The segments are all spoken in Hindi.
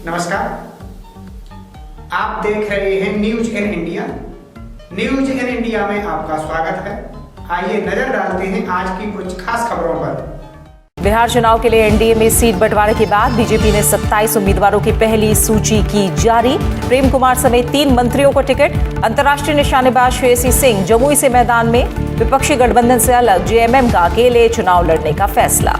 नमस्कार, आप देख रहे हैं news in India. News in India में आपका स्वागत है। आइए नजर डालते हैं आज की कुछ खास खबरों पर। बिहार चुनाव के लिए एनडीए में सीट बंटवारे के बाद बीजेपी ने 27 उम्मीदवारों की पहली सूची की जारी। प्रेम कुमार समेत 3 मंत्रियों को टिकट। अंतर्राष्ट्रीय निशानेबाज श्रेयसी सिंह जमुई से मैदान में। विपक्षी गठबंधन से अलग जेएमएम का अकेले चुनाव लड़ने का फैसला।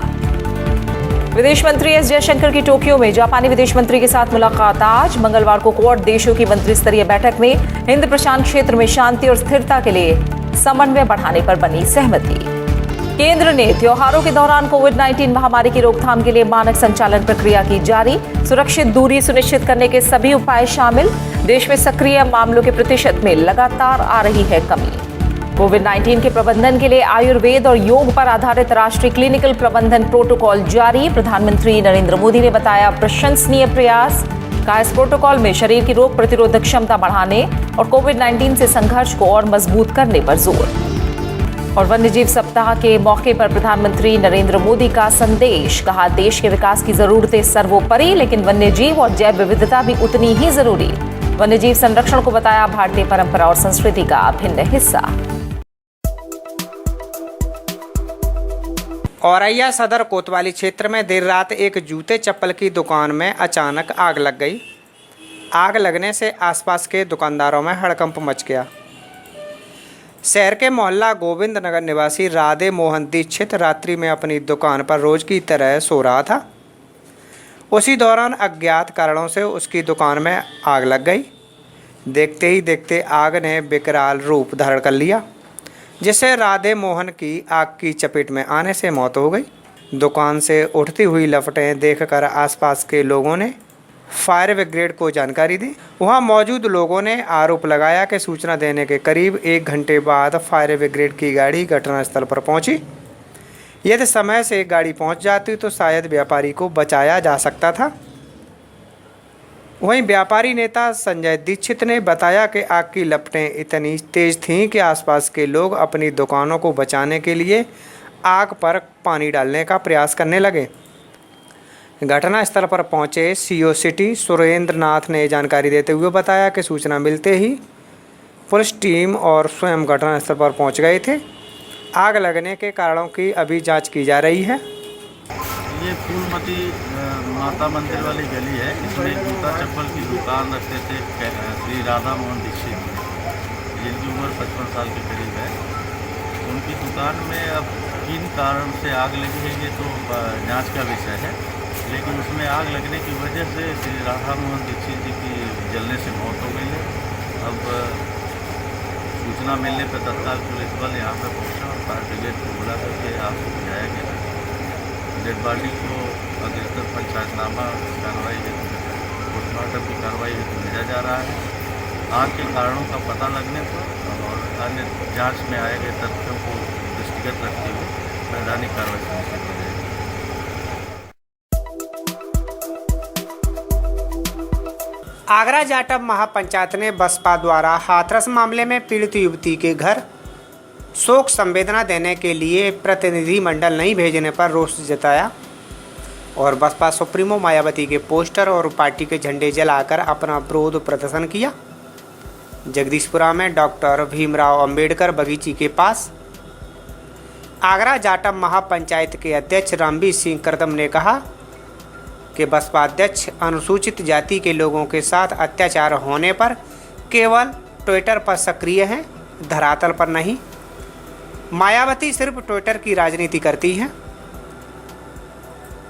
विदेश मंत्री एस जयशंकर की टोक्यो में जापानी विदेश मंत्री के साथ मुलाकात आज। मंगलवार को क्वाड देशों की मंत्री स्तरीय बैठक में हिंद प्रशांत क्षेत्र में शांति और स्थिरता के लिए समन्वय बढ़ाने पर बनी सहमति। केंद्र ने त्योहारों के दौरान कोविड-19 महामारी की रोकथाम के लिए मानक संचालन प्रक्रिया की जारी। सुरक्षित दूरी सुनिश्चित करने के सभी उपाय शामिल। देश में सक्रिय मामलों के प्रतिशत में लगातार आ रही है कमी। कोविड-19 के प्रबंधन के लिए आयुर्वेद और योग पर आधारित राष्ट्रीय क्लिनिकल प्रबंधन प्रोटोकॉल जारी। प्रधानमंत्री नरेंद्र मोदी ने बताया प्रशंसनीय प्रयास। कहा इस प्रोटोकॉल में शरीर की रोग प्रतिरोधक क्षमता बढ़ाने और कोविड-19 से संघर्ष को और मजबूत करने पर जोर। और वन्यजीव सप्ताह के मौके पर प्रधानमंत्री नरेंद्र मोदी का संदेश। कहा देश के विकास की जरूरतें सर्वोपरि, लेकिन वन्यजीव और जैव विविधता भी उतनी ही जरूरी। वन्यजीव संरक्षण को बताया भारतीय परंपरा और संस्कृति का अभिन्न हिस्सा। औरैया सदर कोतवाली क्षेत्र में देर रात एक जूते चप्पल की दुकान में अचानक आग लग गई। आग लगने से आसपास के दुकानदारों में हड़कंप मच गया। शहर के मोहल्ला गोविंद नगर निवासी राधे मोहन दीक्षित रात्रि में अपनी दुकान पर रोज की तरह सो रहा था। उसी दौरान अज्ञात कारणों से उसकी दुकान में आग लग गई। देखते ही देखते आग ने विकराल रूप धारण कर लिया, जिससे राधे मोहन की आग की चपेट में आने से मौत हो गई। दुकान से उठती हुई लपटें देखकर आसपास के लोगों ने फायर ब्रिगेड को जानकारी दी। वहां मौजूद लोगों ने आरोप लगाया कि सूचना देने के करीब 1 घंटे बाद फायर ब्रिगेड की गाड़ी घटनास्थल पर पहुंची। यदि समय से गाड़ी पहुंच जाती तो शायद व्यापारी को बचाया जा सकता था। वहीं व्यापारी नेता संजय दीक्षित ने बताया कि आग की लपटें इतनी तेज थीं कि आसपास के लोग अपनी दुकानों को बचाने के लिए आग पर पानी डालने का प्रयास करने लगे। घटनास्थल पर पहुंचे सीओ सिटी सुरेंद्र नाथ ने जानकारी देते हुए बताया कि सूचना मिलते ही पुलिस टीम और स्वयं घटनास्थल पर पहुंच गए थे। आग लगने के कारणों की अभी जांच की जा रही है। ये फूलमती माता मंदिर वाली गली है। इसमें जूता चप्पल की दुकान रखते थे श्री राधा मोहन दीक्षित, जिनकी उम्र 55 साल के करीब है। उनकी दुकान में अब किन कारण से आग लगी है ये तो जांच का विषय है, लेकिन उसमें आग लगने की वजह से श्री राधा मोहन दीक्षित जी की जलने से मौत हो गई है। अब सूचना मिलने पर तत्काल पुलिस बल यहाँ पर पहुँचा और फायर ब्रिगेड को बुला करके आग को बुझाया गया। डेड बॉडी को अग्रतर पंचायतनामा कार्रवाई पोस्टमार्टम की कार्रवाई हेतु भेजा जा रहा है। आग के कारणों का पता लगने पर और अन्य जाँच में आए गए तथ्यों को दृष्टिगत रखते हुए वैधानिक कार्रवाई सुनिश्चित की जाएगी। आगरा जाटव महापंचायत ने बसपा द्वारा हाथरस मामले में पीड़ित युवती के घर शोक संवेदना देने के लिए प्रतिनिधिमंडल नहीं भेजने पर रोष जताया और बसपा सुप्रीमो मायावती के पोस्टर और पार्टी के झंडे जलाकर अपना विरोध प्रदर्शन किया। जगदीशपुरा में डॉक्टर भीमराव अंबेडकर बगीची के पास आगरा जाटव महापंचायत के अध्यक्ष रामवीर सिंह करदम ने कहा कि बसपा अध्यक्ष अनुसूचित जाति के लोगों के साथ अत्याचार होने पर केवल ट्विटर पर सक्रिय हैं, धरातल पर नहीं। मायावती सिर्फ ट्विटर की राजनीति करती हैं।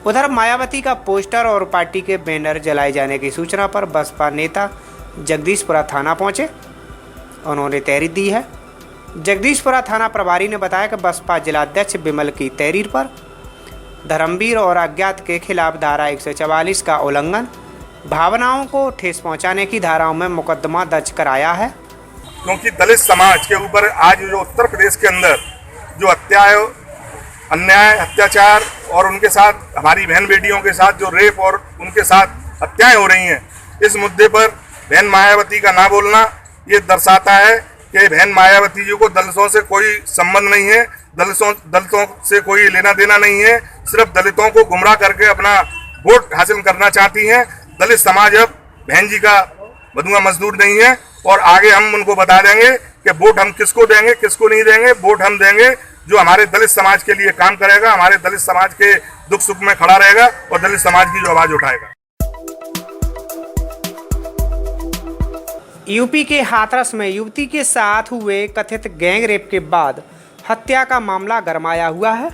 उधर मायावती का पोस्टर और पार्टी के बैनर जलाए जाने की सूचना पर बसपा नेता जगदीशपुरा थाना पहुंचे। उन्होंने तहरीर दी है। जगदीशपुरा थाना प्रभारी ने बताया कि बसपा जिलाध्यक्ष विमल की तहरीर पर धर्मवीर और अज्ञात के खिलाफ धारा 144 का उल्लंघन, भावनाओं को ठेस पहुंचाने की धाराओं में मुकदमा दर्ज कराया है। क्योंकि दलित समाज के ऊपर आज जो उत्तर प्रदेश के अंदर जो अन्याय अत्याचार और उनके साथ हमारी बहन बेटियों के साथ जो रेप और उनके साथ हत्याएं हो रही हैं, इस मुद्दे पर बहन मायावती का ना बोलना ये दर्शाता है कि बहन मायावती जी को दलितों से कोई संबंध नहीं है, दलितों से कोई लेना देना नहीं है। सिर्फ दलितों को गुमराह करके अपना वोट हासिल करना चाहती हैं। दलित समाज अब बहन जी का बधुआ मजदूर नहीं है। और आगे हम उनको बता देंगे कि वोट हम किसको देंगे, किसको नहीं देंगे। वोट हम देंगे जो हमारे दलित समाज के लिए काम करेगा, हमारे दलित समाज के दुख सुख में खड़ा रहेगा और दलित समाज की जो आवाज उठाएगा। यूपी के हाथरस में युवती के साथ हुए कथित गैंग रेप के बाद हत्या का मामला गरमाया हुआ है।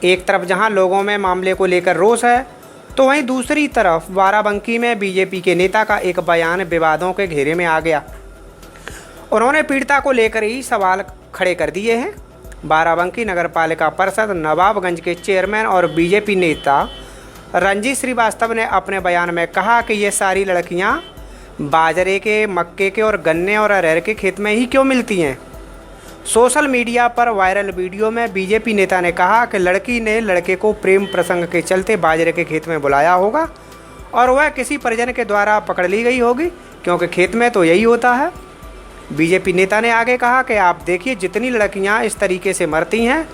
एक तरफ जहां लोगों में मामले को लेकर रोष है, तो वहीं दूसरी तरफ बाराबंकी में बीजेपी के नेता का एक बयान विवादों के घेरे में आ गया। उन्होंने पीड़िता को लेकर ही सवाल खड़े कर दिए हैं। बाराबंकी नगरपालिका परिषद नवाबगंज के चेयरमैन और बीजेपी नेता रंजीत श्रीवास्तव ने अपने बयान में कहा कि ये सारी लड़कियां बाजरे के, मक्के के और गन्ने और अरहर के खेत में ही क्यों मिलती हैं। सोशल मीडिया पर वायरल वीडियो में बीजेपी नेता ने कहा कि लड़की ने लड़के को प्रेम प्रसंग के चलते बाजरे के खेत में बुलाया होगा और वह किसी परिजन के द्वारा पकड़ ली गई होगी, क्योंकि खेत में तो यही होता है। बीजेपी नेता ने आगे कहा कि आप देखिए, जितनी लड़कियां इस तरीके से मरती हैं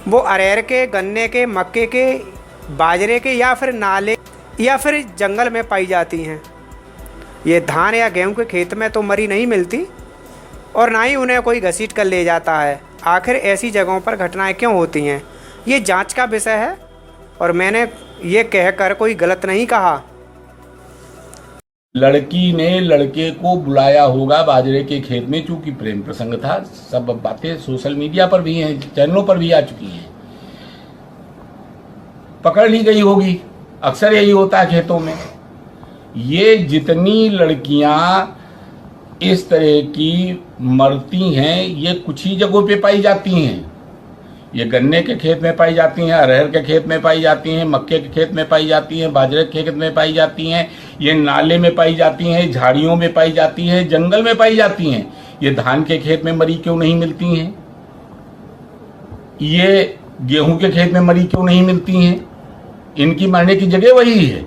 वो अरहर के, गन्ने के, मक्के के, बाजरे के या फिर नाले या फिर जंगल में पाई जाती हैं। ये धान या गेहूं के खेत में तो मरी नहीं मिलती और ना ही उन्हें कोई घसीट कर ले जाता है। आखिर ऐसी जगहों पर घटनाएं क्यों होती हैं, ये जांच का विषय है और मैंने ये कहकर कोई गलत नहीं कहा। लड़की ने लड़के को बुलाया होगा बाजरे के खेत में, चूंकि प्रेम प्रसंग था। सब बातें सोशल मीडिया पर भी हैं, चैनलों पर भी आ चुकी हैं। पकड़ ली गई होगी, अक्सर यही होता है खेतों में। ये जितनी लड़कियां इस तरह की मरती हैं, ये कुछ ही जगहों पे पाई जाती हैं। ये गन्ने के खेत में पाई जाती हैं, अरहर के खेत में पाई जाती हैं, मक्के के खेत में पाई जाती हैं, बाजरे के खेत में पाई जाती हैं, ये नाले में पाई जाती हैं, झाड़ियों में पाई जाती हैं, जंगल में पाई जाती हैं। ये धान के खेत में मरी क्यों नहीं मिलती हैं? ये गेहूं के खेत में मरी क्यों नहीं मिलती हैं? इनकी मरने की जगह वही है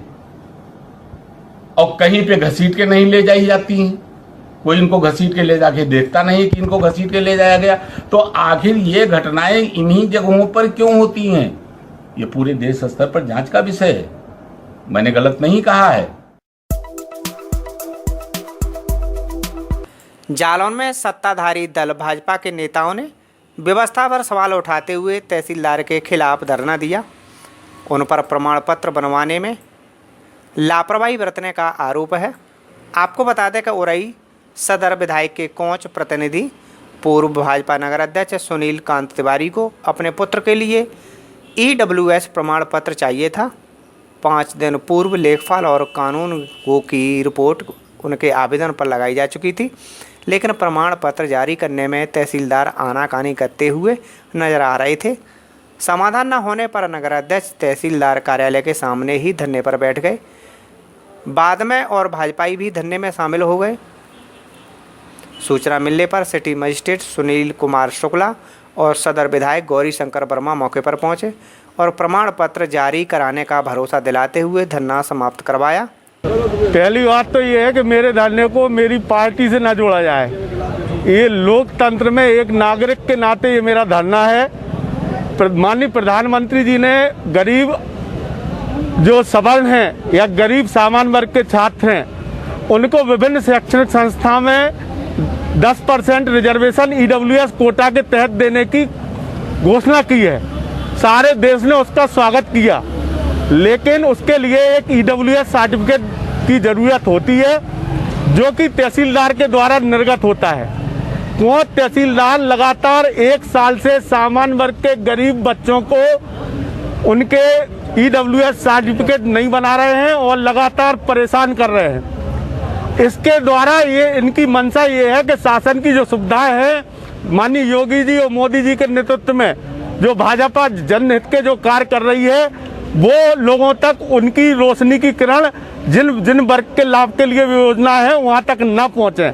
और कहीं पे घसीट के नहीं ले जाई जाती हैं। कोई इनको घसीट के ले जाके देखता नहीं कि इनको घसीट के ले जाया गया। तो आखिर ये घटनाएं इन्हीं जगहों पर क्यों होती हैं? ये पूरे देश स्तर पर जांच का विषय है। मैंने गलत नहीं कहा है। जालौन में सत्ताधारी दल भाजपा के नेताओं ने व्यवस्था पर सवाल उठाते हुए तहसीलदार के खिलाफ धरना दिया। उन पर प्रमाण पत्र बनवाने में लापरवाही बरतने का आरोप है। आपको बता दें कि उरई सदर विधायक के कोच प्रतिनिधि पूर्व भाजपा नगर अध्यक्ष सुनील कांत तिवारी को अपने पुत्र के लिए EWS प्रमाण पत्र चाहिए था। 5 दिन पूर्व लेखपाल और कानून की रिपोर्ट उनके आवेदन पर लगाई जा चुकी थी, लेकिन प्रमाण पत्र जारी करने में तहसीलदार आनाकानी करते हुए नजर आ रहे थे। समाधान न होने पर नगर अध्यक्ष तहसीलदार कार्यालय के सामने ही धरने पर बैठ गए। बाद में और भाजपाई भी धरने में शामिल हो गए। सूचना मिलने पर सिटी मजिस्ट्रेट सुनील कुमार शुक्ला और सदर विधायक गौरी शंकर वर्मा मौके पर पहुंचे और प्रमाण पत्र जारी कराने का भरोसा दिलाते हुए धरना समाप्त करवाया। पहली बात तो ये है कि मेरे धरने को मेरी पार्टी से न जोड़ा जाए। ये लोकतंत्र में एक नागरिक के नाते ये मेरा धरना है। माननीय प्रधानमंत्री जी ने गरीब जो सबल हैं या गरीब सामान्य वर्ग के छात्र हैं उनको विभिन्न शैक्षणिक संस्था में 10% रिजर्वेशन EWS कोटा के तहत देने की घोषणा की है। सारे देश ने उसका स्वागत किया, लेकिन उसके लिए एक EWS सर्टिफिकेट की जरूरत होती है जो कि तहसीलदार के द्वारा निर्गत होता है। वो तहसीलदार लगातार 1 साल से सामान्य वर्ग के गरीब बच्चों को उनके EWS सर्टिफिकेट नहीं बना रहे हैं और लगातार परेशान कर रहे हैं। इसके द्वारा ये इनकी मंशा ये है कि शासन की जो सुविधाएं हैं माननीय योगी जी और मोदी जी के नेतृत्व में जो भाजपा जनहित के जो कार्य कर रही है वो लोगों तक उनकी रोशनी की किरण जिन वर्ग के लाभ के लिए योजना है वहां तक न पहुंचे।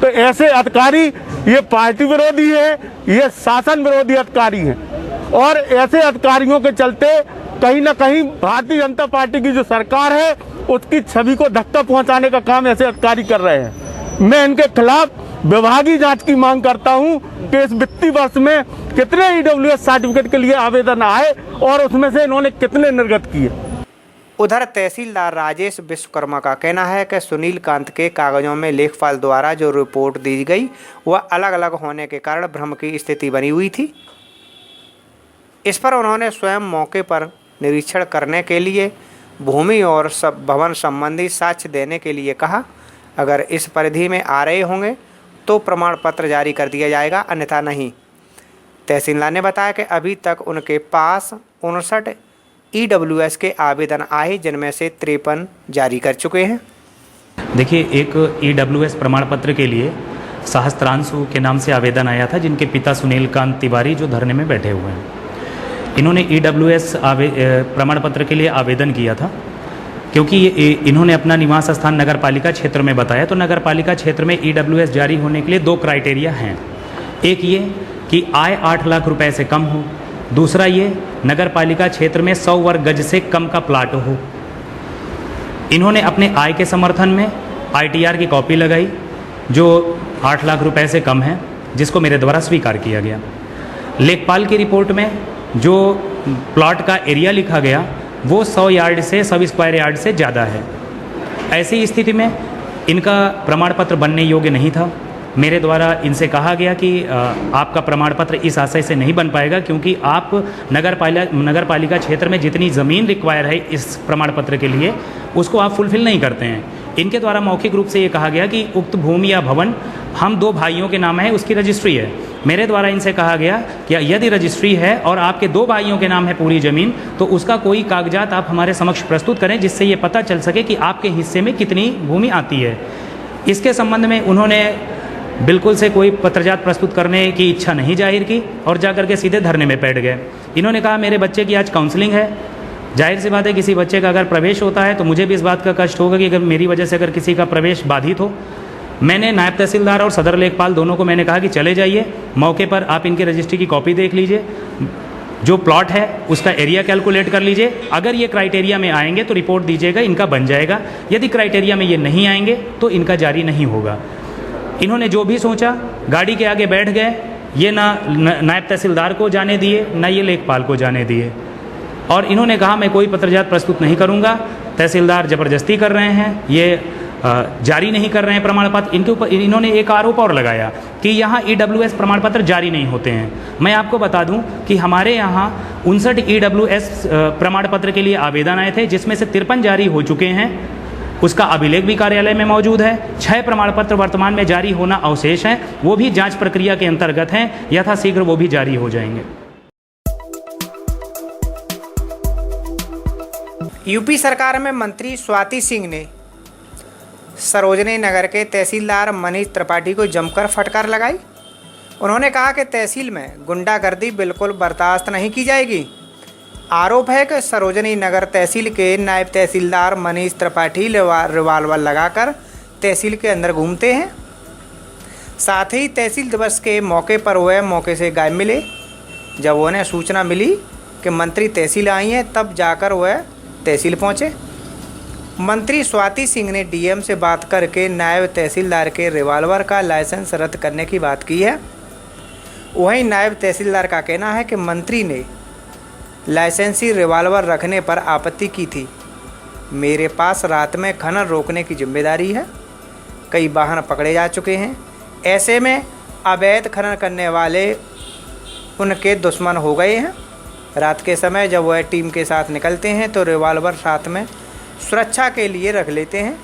तो ऐसे अधिकारी ये पार्टी विरोधी है, ये शासन विरोधी अधिकारी हैं और ऐसे अधिकारियों के चलते कहीं ना कहीं भारतीय जनता पार्टी की जो सरकार है उसकी छवि को धक्का पहुंचाने का काम ऐसे अधिकारी कर रहे हैं। मैं इनके खिलाफ विभागीय जांच की मांग करता हूं कि इस वित्तीय वर्ष में कितने EWS सर्टिफिकेट के लिए आवेदन आए और उसमें से इन्होंने कितने निर्गत किए। उधर तहसीलदार राजेश विश्वकर्मा का कहना है कि सुनील कांत के कागजों में लेखपाल द्वारा जो रिपोर्ट दी गई वह अलग अलग होने के कारण भ्रम की स्थिति बनी हुई थी। इस पर उन्होंने स्वयं मौके पर निरीक्षण करने के लिए भूमि और भवन संबंधी साक्ष्य देने के लिए कहा। अगर इस परिधि में आ रहे होंगे तो प्रमाण पत्र जारी कर दिया जाएगा, अन्यथा नहीं। तहसीलदार ने बताया कि अभी तक उनके पास 59 EWS के आवेदन आए, जिनमें से 53 जारी कर चुके हैं। देखिए, एक EWS प्रमाण पत्र के लिए सहस्त्रांशु के नाम से आवेदन आया था, जिनके पिता सुनील कांत तिवारी जो धरने में बैठे हुए हैं। इन्होंने EWS प्रमाण पत्र के लिए आवेदन किया था क्योंकि इन्होंने अपना निवास स्थान नगर पालिका क्षेत्र में बताया। तो नगर पालिका क्षेत्र में EWS जारी होने के लिए 2 क्राइटेरिया हैं। एक ये कि आय 8 लाख रुपए से कम हो, दूसरा ये नगर पालिका क्षेत्र में 100 वर्ग गज से कम का प्लाट हो। इन्होंने अपने आय के समर्थन में ITR की कॉपी लगाई जो 8 लाख रुपए से कम है, जिसको मेरे द्वारा स्वीकार किया गया। लेखपाल की रिपोर्ट में जो प्लॉट का एरिया लिखा गया वो 100 यार्ड से 100 स्क्वायर यार्ड से ज़्यादा है। ऐसी स्थिति में इनका प्रमाण पत्र बनने योग्य नहीं था। मेरे द्वारा इनसे कहा गया कि आपका प्रमाण पत्र इस आशय से नहीं बन पाएगा क्योंकि आप नगर पालिका क्षेत्र में जितनी ज़मीन रिक्वायर है इस प्रमाण पत्र के लिए उसको आप फुलफ़िल नहीं करते हैं। इनके द्वारा मौखिक रूप से ये कहा गया कि उक्त भूमि या भवन हम 2 भाइयों के नाम है, उसकी रजिस्ट्री है। मेरे द्वारा इनसे कहा गया कि यदि रजिस्ट्री है और आपके 2 भाइयों के नाम है पूरी ज़मीन, तो उसका कोई कागजात आप हमारे समक्ष प्रस्तुत करें जिससे ये पता चल सके कि आपके हिस्से में कितनी भूमि आती है। इसके संबंध में उन्होंने बिल्कुल से कोई पत्रजात प्रस्तुत करने की इच्छा नहीं जाहिर की और जा करके सीधे धरने में बैठ गए। इन्होंने कहा मेरे बच्चे की आज काउंसलिंग है। जाहिर सी बात है, किसी बच्चे का अगर प्रवेश होता है तो मुझे भी इस बात का कष्ट होगा कि अगर मेरी वजह से अगर किसी का प्रवेश बाधित हो। मैंने नायब तहसीलदार और सदर लेखपाल दोनों को मैंने कहा कि चले जाइए, मौके पर आप इनकी रजिस्ट्री की कॉपी देख लीजिए, जो प्लॉट है उसका एरिया कैलकुलेट कर लीजिए। अगर ये क्राइटेरिया में आएंगे तो रिपोर्ट दीजिएगा, इनका बन जाएगा। यदि क्राइटेरिया में ये नहीं आएंगे तो इनका जारी नहीं होगा। इन्होंने जो भी सोचा गाड़ी के आगे बैठ गए। ये ना नायब तहसीलदार को जाने दिए, ना ये लेखपाल को जाने दिए, और इन्होंने कहा मैं कोई पत्रजात प्रस्तुत नहीं करूंगा। तहसीलदार ज़बरदस्ती कर रहे हैं, ये जारी नहीं कर रहे हैं प्रमाण पत्र। इनके ऊपर इन्होंने एक आरोप और लगाया कि यहाँ EWS प्रमाण पत्र जारी नहीं होते हैं। मैं आपको बता दूं कि हमारे यहाँ 59 EWS प्रमाण पत्र के लिए आवेदन आए थे, जिसमें से 53 जारी हो चुके हैं। उसका अभिलेख भी कार्यालय में मौजूद है। 6 प्रमाण पत्र वर्तमान में जारी होना अवशेष हैं, वो भी जांच प्रक्रिया के अंतर्गत हैं। यथाशीघ्र वो भी जारी हो जाएंगे। यूपी सरकार में मंत्री स्वाति सिंह ने सरोजनी नगर के तहसीलदार मनीष त्रिपाठी को जमकर फटकार लगाई। उन्होंने कहा कि तहसील में गुंडागर्दी बिल्कुल बर्दाश्त नहीं की जाएगी। आरोप है कि सरोजनी नगर तहसील के नायब तहसीलदार मनीष त्रिपाठी रिवाल्वर लगाकर तहसील के अंदर घूमते हैं। साथ ही तहसील दिवस के मौके पर वह मौके से गायब मिले। जब उन्हें सूचना मिली कि मंत्री तहसील आई हैं, तब जाकर वह तहसील पहुंचे। मंत्री स्वाति सिंह ने DM से बात करके नायब तहसीलदार के रिवाल्वर का लाइसेंस रद्द करने की बात की है। वहीं नायब तहसीलदार का कहना है कि मंत्री ने लाइसेंसी रिवाल्वर रखने पर आपत्ति की थी। मेरे पास रात में खनन रोकने की जिम्मेदारी है, कई वाहन पकड़े जा चुके हैं। ऐसे में अवैध खनन करने वाले उनके दुश्मन हो गए हैं। रात के समय जब वह टीम के साथ निकलते हैं तो रिवाल्वर साथ में सुरक्षा के लिए रख लेते हैं।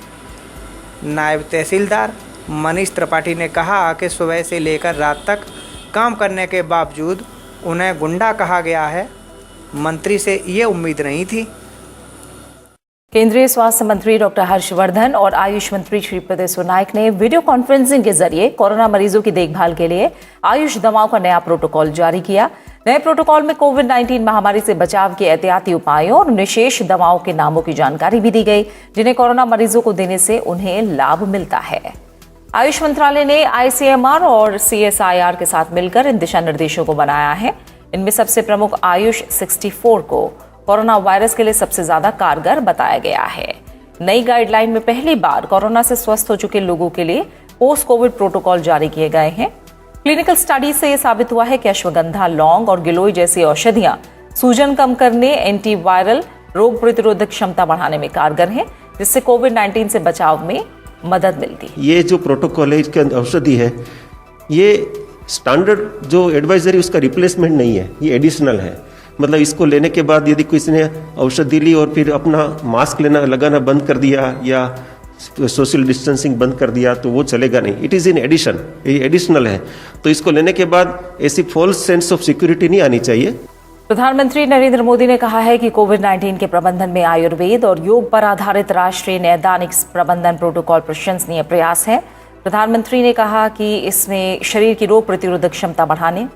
नायब तहसीलदार मनीष त्रिपाठी ने कहा कि सुबह से लेकर रात तक काम करने के बावजूद उन्हें गुंडा कहा गया है। मंत्री से ये उम्मीद नहीं थी। केंद्रीय स्वास्थ्य मंत्री डॉक्टर हर्षवर्धन और आयुष मंत्री श्रीपद येसो नाइक ने वीडियो कॉन्फ्रेंसिंग के जरिए कोरोना मरीजों की देखभाल के लिए आयुष दवाओं का नया प्रोटोकॉल जारी किया। नए प्रोटोकॉल में कोविड-19 महामारी से बचाव के एहतियाती उपायों और निशेष दवाओं के नामों की जानकारी भी दी गई, जिन्हें कोरोना मरीजों को देने से उन्हें लाभ मिलता है। आयुष मंत्रालय ने ICMR और CSIR के साथ मिलकर इन दिशा निर्देशों को बनाया है। इनमें सबसे प्रमुख आयुष 64 को कोरोना वायरस के लिए सबसे ज्यादा कारगर बताया गया है। नई गाइडलाइन में पहली बार कोरोना से स्वस्थ हो चुके लोगों के लिए पोस्ट कोविड प्रोटोकॉल जारी किए गए हैं। क्लिनिकल स्टडी से यह साबित हुआ है कि अश्वगंधा, लौंग और गिलोय जैसी औषधियां सूजन कम करने, एंटीवायरल रोग प्रतिरोधक क्षमता बढ़ाने में कारगर है, जिससे कोविड-19 से बचाव में मदद मिलती है। ये जो प्रोटोकॉल है, इसके अंदर औषधि है, ये स्टैंडर्ड जो एडवाइजरी उसका रिप्लेसमेंट नहीं है, ये एडिशनल है। मतलब इसको लेने के बाद यदि किसी ने औषधि ली और फिर अपना मास्क लगाना बंद कर दिया या सोशल डिस्टेंसिंग बंद कर दिया तो वो चलेगा नहीं। इट इज़ इन एडिशन, ये एडिशनल है। तो इसको लेने के बाद ऐसी फॉल्स सेंस ऑफ सिक्योरिटी नहीं आनी चाहिए। प्रधानमंत्री नरेंद्र मोदी ने कहा है कि कोविड-19 के प्रबंधन में आयुर्वेद और योग पर आधारित राष्ट्रीय नैदानिक प्रबंधन प्रोटोकॉल प्रशंसनीय प्रयास है। प्रधानमंत्री ने कहा कि इसमें शरीर की रोग प्रतिरोधक क्षमता बढ़ाने,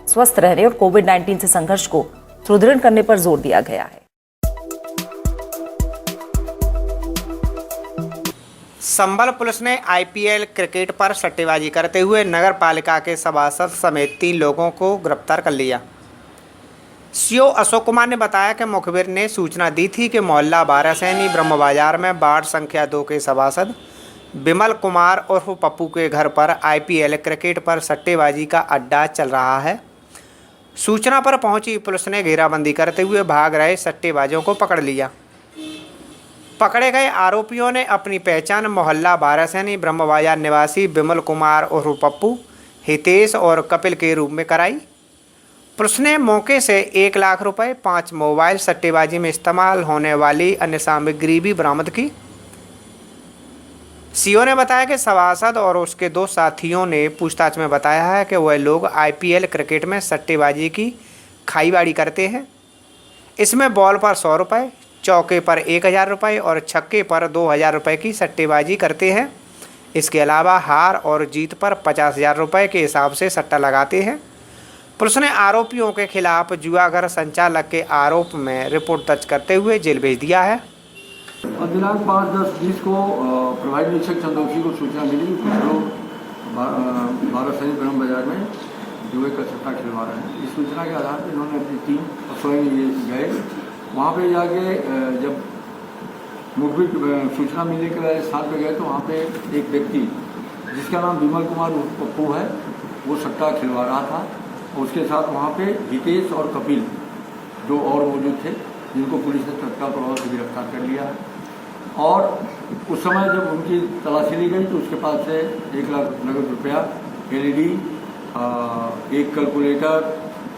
स्वस्थ रहने और कोविड-19 से संघर्ष को सुदृढ़ करने पर जोर दिया गया है। संभल पुलिस ने आईपीएल क्रिकेट पर सट्टेबाजी करते हुए नगर पालिका के सभासद समेत 3 लोगों को गिरफ्तार कर लिया। सीओ अशोक कुमार ने बताया कि मुखबिर ने सूचना दी थी कि मोहल्ला बारासैनी ब्रह्म बाजार में वार्ड संख्या 2 के सभासद विमल कुमार उर्फ पप्पू के घर पर आईपीएल क्रिकेट पर सट्टेबाजी का अड्डा चल रहा है। सूचना पर पहुंची पुलिस ने घेराबंदी करते हुए भाग रहे सट्टेबाजों को पकड़ लिया। पकड़े गए आरोपियों ने अपनी पहचान मोहल्ला बारासैनी ब्रह्म बाजार निवासी विमल कुमार उर्फ पप्पू, हितेश और कपिल के रूप में कराई। पुलिस ने मौके से 1 लाख रुपए, 5 मोबाइल, सट्टेबाजी में इस्तेमाल होने वाली अन्य सामग्री भी बरामद की। सीओ ने बताया कि सभासद और उसके 2 साथियों ने पूछताछ में बताया है कि वह लोग आईपीएल क्रिकेट में सट्टेबाजी की खाईबाड़ी करते हैं। इसमें बॉल पर 100 रुपये, चौके पर 1000 रुपये और छक्के पर 2000 रुपये की सट्टेबाजी करते हैं। इसके अलावा हार और जीत पर 50,000 रुपये के हिसाब से सट्टा लगाते हैं। पुलिस ने आरोपियों के खिलाफ जुआघर संचालक के आरोप में रिपोर्ट दर्ज करते हुए जेल भेज दिया है। दिनांक 5/10/20 को प्रभारी निरीक्षक चंदौसी को सूचना मिली कि कुछ लोग बारासैनी ब्रह्म बाजार में जुए का सट्टा खिलवा रहे हैं। इस सूचना के आधार पर इन्होंने अपनी टीम स्वयं ये गए। वहाँ पे जाके जब मुखबिर सूचना मिलने के बाद स्थान पर गए तो वहाँ पे एक व्यक्ति जिसका नाम विमल कुमार पप्पू है, वो सट्टा खिलवा रहा था। उसके साथ वहाँ पे हितेश और कपिल 2 और मौजूद थे, जिनको पुलिस ने तत्काल प्रभाव से गिरफ्तार कर लिया है। और उस समय जब उनकी तलाशी ली गई तो उसके पास से 1 लाख नगद रुपया, LED, एक कैलकुलेटर,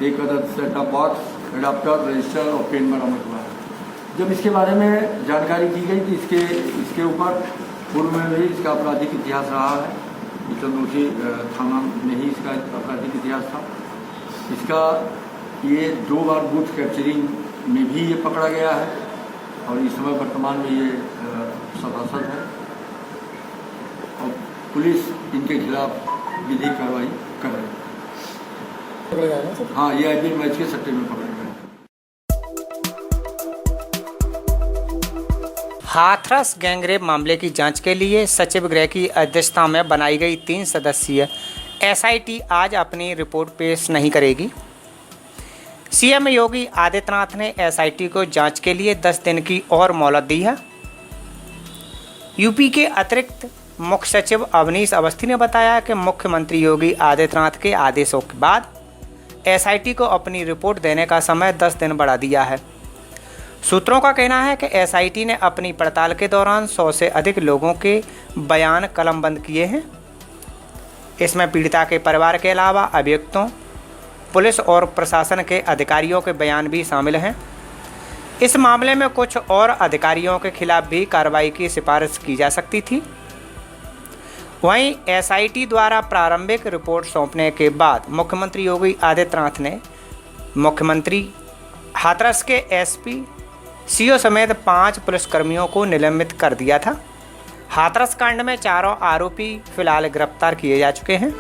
1 अदद set top box, adapter, register और पेन बरामद हुआ है। जब इसके बारे में जानकारी की गई कि इसके ऊपर पूर्व में भी इसका आपराधिक इतिहास रहा है, चंदौसी थाना में ही इसका आपराधिक इतिहास था। इसका ये 2 बार बूथ कैप्चरिंग में भी ये पकड़ा गया है और इस समय वर्तमान में ये सभासद है और पुलिस इनके खिलाफ विधिक कार्रवाई कर रही है। हाँ, ये आईपीएल मैच के सट्टे में पकड़े गए। हाथरस गैंगरेप मामले की जांच के लिए सचिव गृह की अध्यक्षता में बनाई गई 3 सदस्यीय एसआईटी आज अपनी रिपोर्ट पेश नहीं करेगी। सीएम योगी आदित्यनाथ ने एसआईटी को जांच के लिए 10 दिन की और मोहलत दी है। यूपी के अतिरिक्त मुख्य सचिव अवनीश अवस्थी ने बताया कि मुख्यमंत्री योगी आदित्यनाथ के आदेशों के बाद एसआईटी को अपनी रिपोर्ट देने का समय 10 दिन बढ़ा दिया है। सूत्रों का कहना है कि एसआईटी ने अपनी पड़ताल के दौरान 100 से अधिक लोगों के बयान कलमबंद किए हैं। इसमें पीड़िता के परिवार के अलावा अभियुक्तों, पुलिस और प्रशासन के अधिकारियों के बयान भी शामिल हैं। इस मामले में कुछ और अधिकारियों के खिलाफ भी कार्रवाई की सिफारिश की जा सकती थी। वहीं एसआईटी द्वारा प्रारंभिक रिपोर्ट सौंपने के बाद मुख्यमंत्री योगी आदित्यनाथ ने मुख्यमंत्री, हाथरस के एसपी, सीओ समेत 5 पुलिसकर्मियों को निलंबित कर दिया था। हाथरस कांड में 4 आरोपी फिलहाल गिरफ्तार किए जा चुके हैं।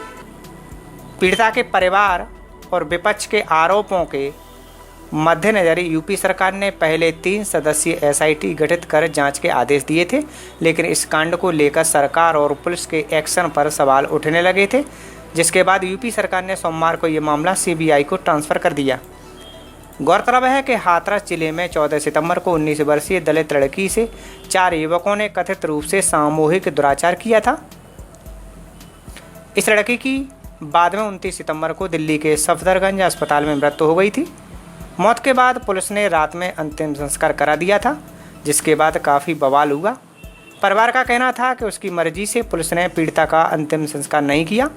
पीड़िता के परिवार और विपक्ष के आरोपों के मद्देनजर यूपी सरकार ने पहले 3 सदस्यीय एसआईटी गठित कर जांच के आदेश दिए थे, लेकिन इस कांड को लेकर सरकार और पुलिस के एक्शन पर सवाल उठने लगे थे, जिसके बाद यूपी सरकार ने सोमवार को ये मामला सीबीआई को ट्रांसफ़र कर दिया। गौरतलब है कि हाथरस जिले में 14 सितंबर को 19 वर्षीय दलित लड़की से 4 युवकों ने कथित रूप से सामूहिक दुराचार किया था। इस लड़की की बाद में 29 सितंबर को दिल्ली के सफदरगंज अस्पताल में मृत्यु हो गई थी। मौत के बाद पुलिस ने रात में अंतिम संस्कार करा दिया था, जिसके बाद काफ़ी बवाल हुआ। परिवार का कहना था कि उसकी मर्जी से पुलिस ने पीड़िता का अंतिम संस्कार नहीं किया।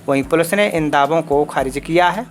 वहीं पुलिस ने इन दावों को खारिज किया है।